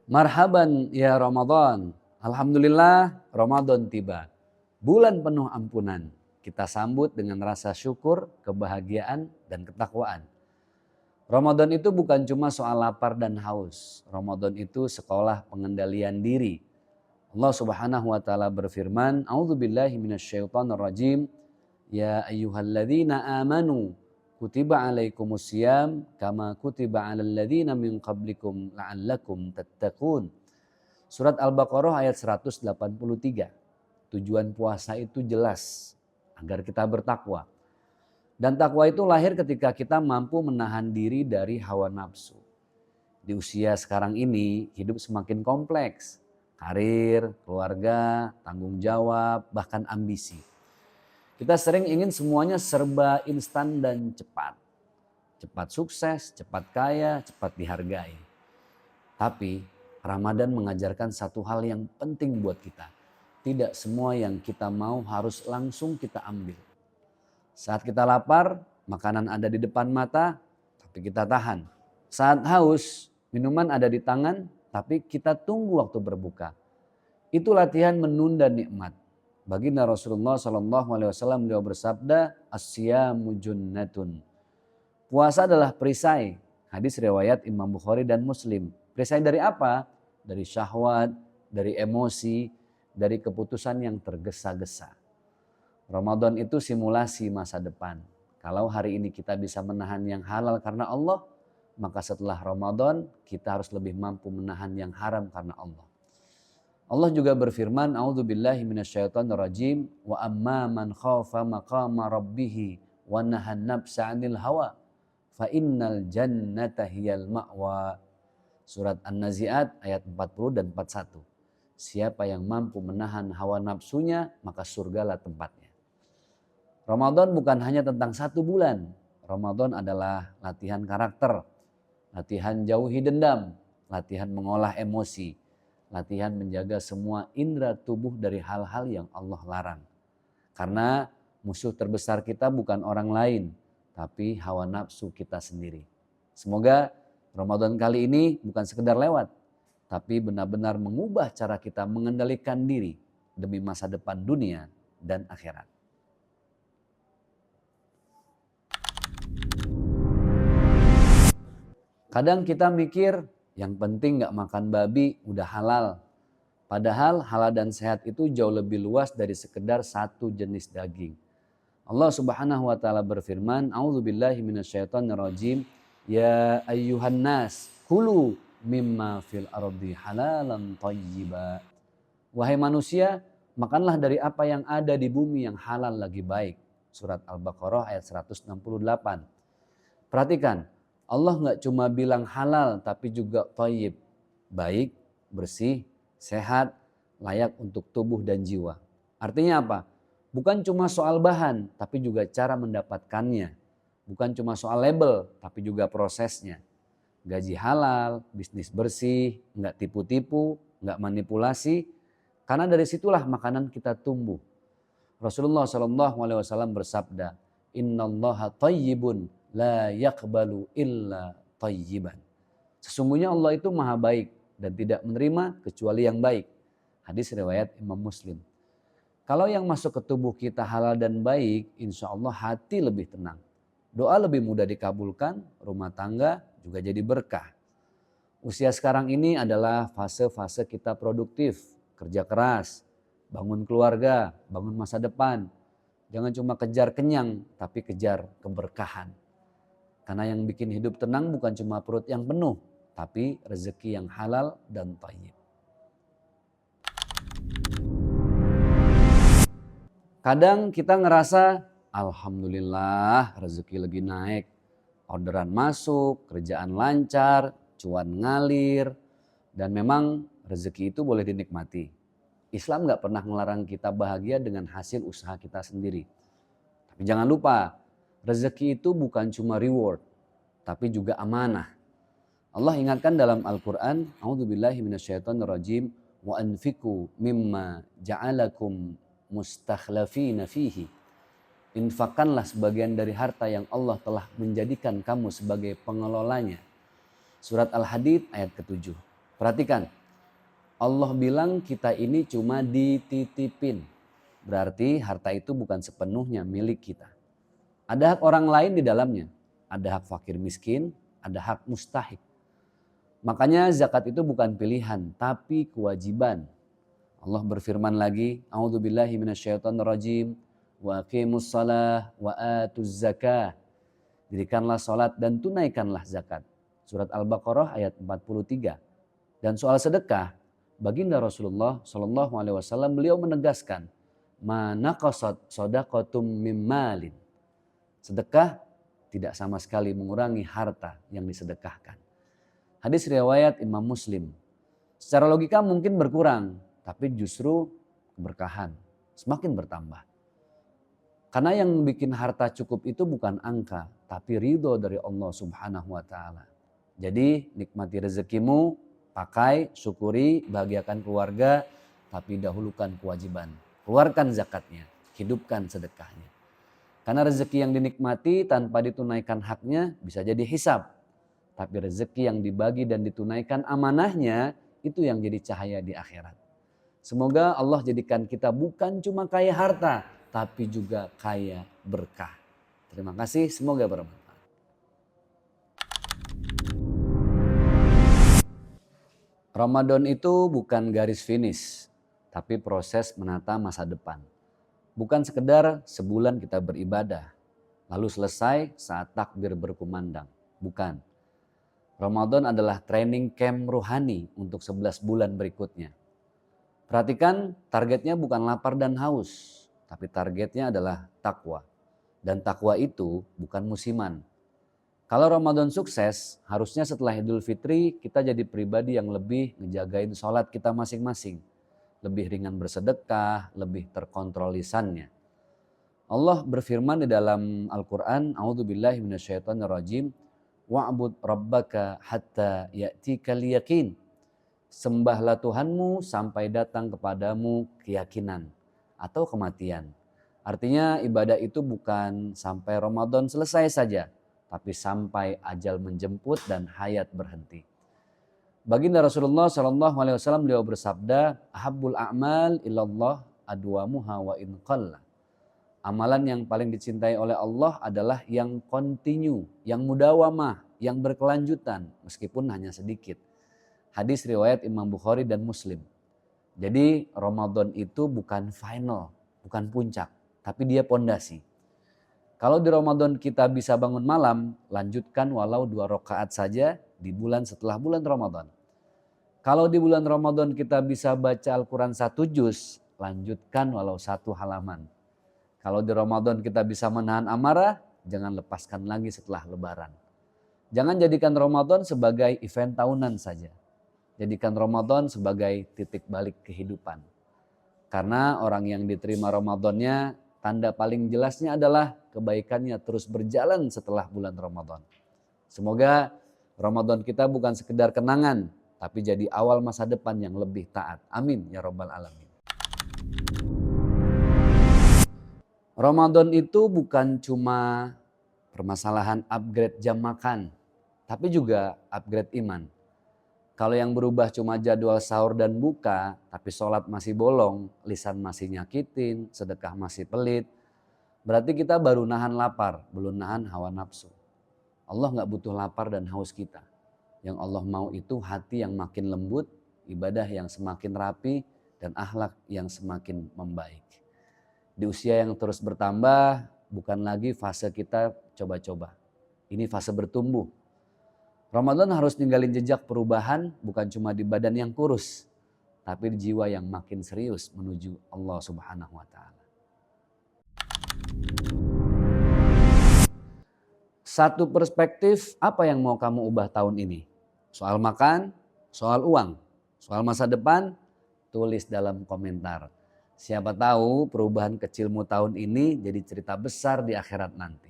Marhaban ya Ramadan. Alhamdulillah Ramadan tiba. Bulan penuh ampunan. Kita sambut dengan rasa syukur, kebahagiaan, dan ketakwaan. Ramadan itu bukan cuma soal lapar dan haus. Ramadan itu sekolah pengendalian diri. Allah Subhanahu wa taala berfirman, "A'udzubillahi minasyaitonirrajim. Ya ayyuhalladzina amanu kutiba alaikumusiyam kama kutiba alal ladzina min qablikum la'allakum tattaqun." Surat Al-Baqarah ayat 183. Tujuan puasa itu jelas agar kita bertakwa. Dan takwa itu lahir ketika kita mampu menahan diri dari hawa nafsu. Di usia sekarang ini hidup semakin kompleks. Karir, keluarga, tanggung jawab, bahkan ambisi. Kita sering ingin semuanya serba instan dan cepat. Cepat sukses, cepat kaya, cepat dihargai. Tapi Ramadan mengajarkan satu hal yang penting buat kita. Tidak semua yang kita mau harus langsung kita ambil. Saat kita lapar, makanan ada di depan mata, tapi kita tahan. Saat haus, minuman ada di tangan, tapi kita tunggu waktu berbuka. Itu latihan menunda nikmat. Baginda Rasulullah SAW beliau bersabda, "As-siyamu junnatun." Puasa adalah perisai. Hadis riwayat Imam Bukhari dan Muslim. Perisai dari apa? Dari syahwat, dari emosi, dari keputusan yang tergesa-gesa. Ramadan itu simulasi masa depan. Kalau hari ini kita bisa menahan yang halal karena Allah, maka setelah Ramadan kita harus lebih mampu menahan yang haram karena Allah. Allah juga berfirman, "A'udzubillahi minasyaitonirrajim, wa amma man khafa maqama rabbih wa nahan nafsa 'anil hawa, fa innal jannata hiyal ma'wa." Surat An-Nazi'at ayat 40 dan 41. Siapa yang mampu menahan hawa nafsunya, maka surgalah tempatnya. Ramadan bukan hanya tentang 1 bulan. Ramadan adalah latihan karakter, latihan jauhi dendam, latihan mengolah emosi, latihan menjaga semua indera tubuh dari hal-hal yang Allah larang. Karena musuh terbesar kita bukan orang lain, tapi hawa nafsu kita sendiri. Semoga Ramadan kali ini bukan sekedar lewat, tapi benar-benar mengubah cara kita mengendalikan diri demi masa depan dunia dan akhirat. Kadang kita mikir yang penting gak makan babi udah halal. Padahal halal dan sehat itu jauh lebih luas dari sekedar satu jenis daging. Allah Subhanahu wa taala berfirman, "A'udzubillahi minasyaitonirrajim. Ya ayyuhan nas, kulu mimma fil ardi halalan thayyiba." Wahai manusia, makanlah dari apa yang ada di bumi yang halal lagi baik. Surat Al-Baqarah ayat 168. Perhatikan, Allah nggak cuma bilang halal tapi juga thayyib, baik, bersih, sehat, layak untuk tubuh dan jiwa. Artinya apa? Bukan cuma soal bahan tapi juga cara mendapatkannya. Bukan cuma soal label tapi juga prosesnya. Gaji halal, bisnis bersih, nggak tipu-tipu, nggak manipulasi. Karena dari situlah makanan kita tumbuh. Rasulullah SAW bersabda, "Innallaha thayyibun la yaqbalu illa thayyiban." Sesungguhnya Allah itu maha baik dan tidak menerima kecuali yang baik. Hadis riwayat Imam Muslim. Kalau yang masuk ke tubuh kita halal dan baik, insya Allah hati lebih tenang. Doa lebih mudah dikabulkan, rumah tangga juga jadi berkah. Usia sekarang ini adalah fase-fase kita produktif, kerja keras, bangun keluarga, bangun masa depan. Jangan cuma kejar kenyang, tapi kejar keberkahan. Karena yang bikin hidup tenang bukan cuma perut yang penuh, tapi rezeki yang halal dan thayyib. Kadang kita ngerasa, alhamdulillah rezeki lagi naik. Orderan masuk, kerjaan lancar, cuan ngalir. Dan memang rezeki itu boleh dinikmati. Islam gak pernah melarang kita bahagia dengan hasil usaha kita sendiri. Tapi jangan lupa, rezeki itu bukan cuma reward, tapi juga amanah. Allah ingatkan dalam Al-Quran, "A'udzubillahi minasyaitonirrajim, wa anfiqu mimma ja'alakum mustakhlafina fihi." Infakkanlah sebagian dari harta yang Allah telah menjadikan kamu sebagai pengelolanya. Surat Al-Hadid ayat ke-7. Perhatikan, Allah bilang kita ini cuma dititipin. Berarti harta itu bukan sepenuhnya milik kita. Ada hak orang lain di dalamnya. Ada hak fakir miskin, ada hak mustahik. Makanya zakat itu bukan pilihan, tapi kewajiban. Allah berfirman lagi, A'udzubillahi minasyaitonirrajim, wa aqimus shalah wa atuz zakah. Dirikanlah salat dan tunaikanlah zakat. Surat Al-Baqarah ayat 43. Dan soal sedekah, baginda Rasulullah Shallallahu Alaihi Wasallam beliau menegaskan, manaqasat shadaqatum mim malin. Sedekah tidak sama sekali mengurangi harta yang disedekahkan. Hadis riwayat Imam Muslim. Secara logika mungkin berkurang, tapi justru keberkahan semakin bertambah. Karena yang bikin harta cukup itu bukan angka, tapi ridho dari Allah Subhanahu wa Ta'ala. Jadi nikmati rezekimu, pakai, syukuri, bahagiakan keluarga, tapi dahulukan kewajiban. Keluarkan zakatnya, hidupkan sedekahnya. Karena rezeki yang dinikmati tanpa ditunaikan haknya bisa jadi hisab. Tapi rezeki yang dibagi dan ditunaikan amanahnya itu yang jadi cahaya di akhirat. Semoga Allah jadikan kita bukan cuma kaya harta, tapi juga kaya berkah. Terima kasih, semoga bermanfaat. Ramadan itu bukan garis finish, tapi proses menata masa depan. Bukan sekedar sebulan kita beribadah, lalu selesai saat takbir berkumandang. Bukan. Ramadan adalah training camp rohani untuk 11 bulan berikutnya. Perhatikan, targetnya bukan lapar dan haus, tapi targetnya adalah takwa. Dan takwa itu bukan musiman. Kalau Ramadan sukses, harusnya setelah Idul Fitri kita jadi pribadi yang lebih ngejagain sholat kita masing-masing. Lebih ringan bersedekah, lebih terkontrol lisannya. Allah berfirman di dalam Al-Quran, A'udzubillahi minasyaitonirrajim, wa'bud rabbaka hatta ya'tikal yaqin. Sembahlah Tuhanmu sampai datang kepadamu keyakinan atau kematian. Artinya ibadah itu bukan sampai Ramadan selesai saja, tapi sampai ajal menjemput dan hayat berhenti. Baginda Rasulullah Shallallahu Alaihi Wasallam beliau bersabda, ahabbul a'mal ilallah adwamuha wa in qalla. Amalan yang paling dicintai oleh Allah adalah yang kontinu, yang mudawamah, yang berkelanjutan meskipun hanya sedikit. Hadis riwayat Imam Bukhari dan Muslim. Jadi Ramadan itu bukan final, bukan puncak, tapi dia pondasi. Kalau di Ramadan kita bisa bangun malam, lanjutkan walau 2 rakaat saja di bulan setelah bulan Ramadan. Kalau di bulan Ramadan kita bisa baca Al-Quran 1 juz, lanjutkan walau 1 halaman. Kalau di Ramadan kita bisa menahan amarah, jangan lepaskan lagi setelah Lebaran. Jangan jadikan Ramadan sebagai event tahunan saja. Jadikan Ramadan sebagai titik balik kehidupan. Karena orang yang diterima Ramadannya, tanda paling jelasnya adalah kebaikannya terus berjalan setelah bulan Ramadan. Semoga Ramadan kita bukan sekedar kenangan, tapi jadi awal masa depan yang lebih taat. Amin ya Rabbal Alamin. Ramadan itu bukan cuma permasalahan upgrade jam makan, tapi juga upgrade iman. Kalau yang berubah cuma jadwal sahur dan buka, tapi sholat masih bolong, lisan masih nyakitin, sedekah masih pelit, berarti kita baru nahan lapar, belum nahan hawa nafsu. Allah gak butuh lapar dan haus kita. Yang Allah mau itu hati yang makin lembut, ibadah yang semakin rapi, dan akhlak yang semakin membaik. Di usia yang terus bertambah, bukan lagi fase kita coba-coba. Ini fase bertumbuh. Ramadan harus ninggalin jejak perubahan bukan cuma di badan yang kurus, tapi di jiwa yang makin serius menuju Allah Subhanahu wa Ta'ala. Satu perspektif apa yang mau kamu ubah tahun ini? Soal makan, soal uang, soal masa depan, tulis dalam komentar. Siapa tahu perubahan kecilmu tahun ini jadi cerita besar di akhirat nanti.